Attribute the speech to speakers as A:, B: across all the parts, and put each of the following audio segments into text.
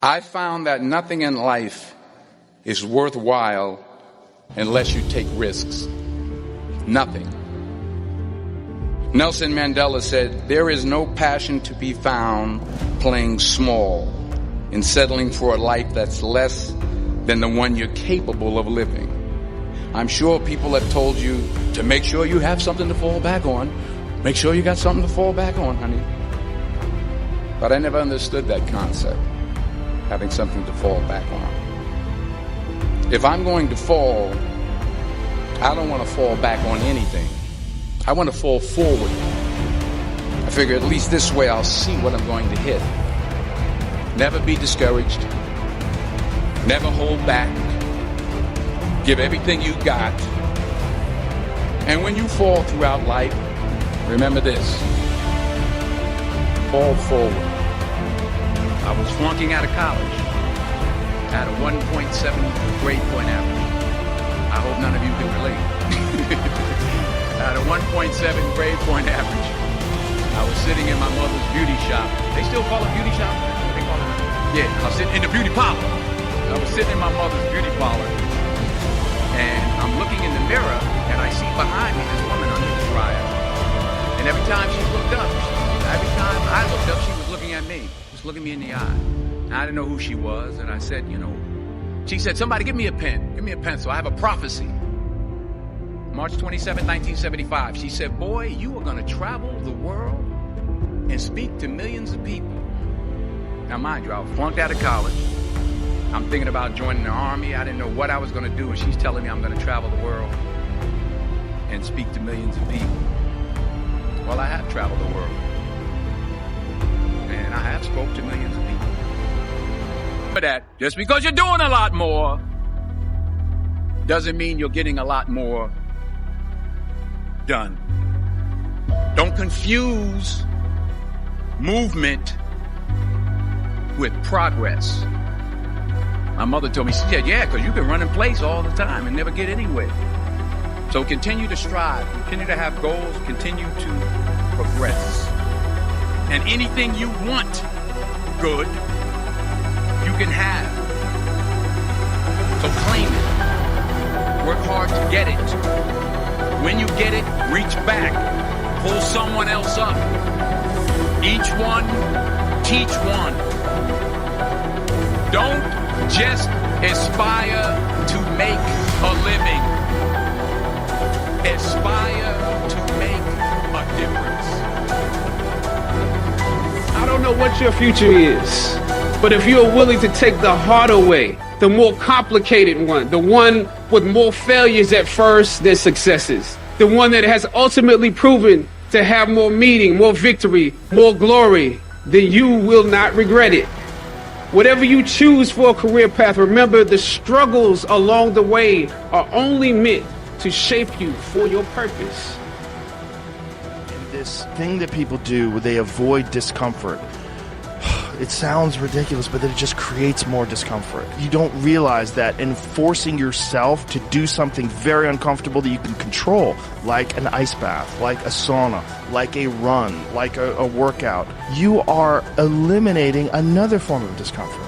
A: I found that nothing in life is worthwhile unless you take risks. Nothing. Nelson Mandela said, "There is no passion to be found playing small and settling for a life that's less than the one you're capable of living." I'm sure people have told you to make sure you have something to fall back on. Make sure you got something to fall back on, honey. But I never understood that concept, having something to fall back on. If I'm going to fall, I don't want to fall back on anything. I want to fall forward. I figure at least this way I'll see what I'm going to hit. Never be discouraged. Never hold back. Give everything you got. And when you fall throughout life, remember this. Fall forward. I was flunking out of college. Had a 1.7 grade point average. I hope none of you can relate. At a 1.7 grade point average. I was sitting in my mother's beauty shop. They still call it beauty shop? They call it? Yeah, I was sitting in the beauty parlor. I was sitting in my mother's beauty parlor. And I'm looking in the mirror, and I see behind me this woman under the dryer. And every time she looked up, every time I looked up, she was looking at me. Just looking me in the eye. And I didn't know who she was, and I said, she said, "Somebody give me a pen. Give me a pencil. I have a prophecy." March 27, 1975. She said, "Boy, you are going to travel the world and speak to millions of people." Now, mind you, I was flunked out of college. I'm thinking about joining the army. I didn't know what I was going to do, and she's telling me I'm going to travel the world and speak to millions of people. Well, I have traveled the world, and I have spoke to millions of people. But that, just because you're doing a lot more doesn't mean you're getting a lot more done. Don't confuse movement with progress. My mother told me, she said, "Yeah, because you can run in place all the time and never get anywhere." So continue to strive, continue to have goals, continue to progress. And anything you want good, you can have. So claim it. Work hard to get it. When you get it, reach back. Pull someone else up. Each one, teach one. Don't just aspire to make a living. Aspire to make a difference.
B: I don't know what your future is, but if you're willing to take the harder way, the more complicated one, the one with more failures at first than successes, the one that has ultimately proven to have more meaning, more victory, more glory, then you will not regret it. Whatever you choose for a career path, remember the struggles along the way are only meant to shape you for your purpose.
C: And this thing that people do where they avoid discomfort, it sounds ridiculous, but it just creates more discomfort. You don't realize that in forcing yourself to do something very uncomfortable that you can control, like an ice bath, like a sauna, like a run, like a workout, you are eliminating another form of discomfort.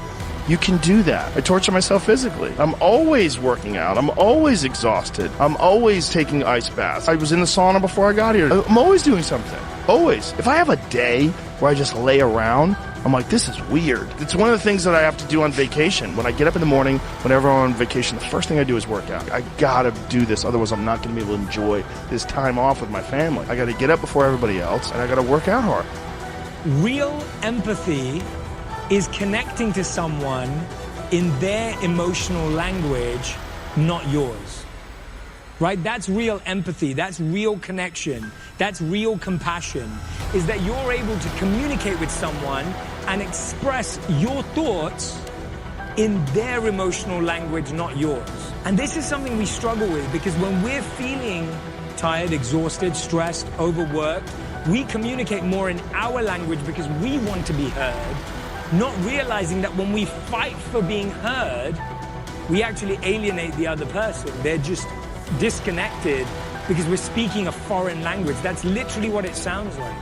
C: You can do that. I torture myself physically. I'm always working out. I'm always exhausted. I'm always taking ice baths. I was in the sauna before I got here. I'm always doing something. Always. If I have a day where I just lay around, I'm like, this is weird. It's one of the things that I have to do on vacation. When I get up in the morning, whenever I'm on vacation, the first thing I do is work out. I gotta do this, otherwise I'm not gonna be able to enjoy this time off with my family. I gotta get up before everybody else, and I gotta work out hard.
D: Real empathy is connecting to someone in their emotional language, not yours. Right? That's real empathy. That's real connection. That's real compassion. Is that you're able to communicate with someone and express your thoughts in their emotional language, not yours. And this is something we struggle with, because when we're feeling tired, exhausted, stressed, overworked, we communicate more in our language because we want to be heard, not realizing that when we fight for being heard, we actually alienate the other person. They're just disconnected because we're speaking a foreign language. That's literally what it sounds like.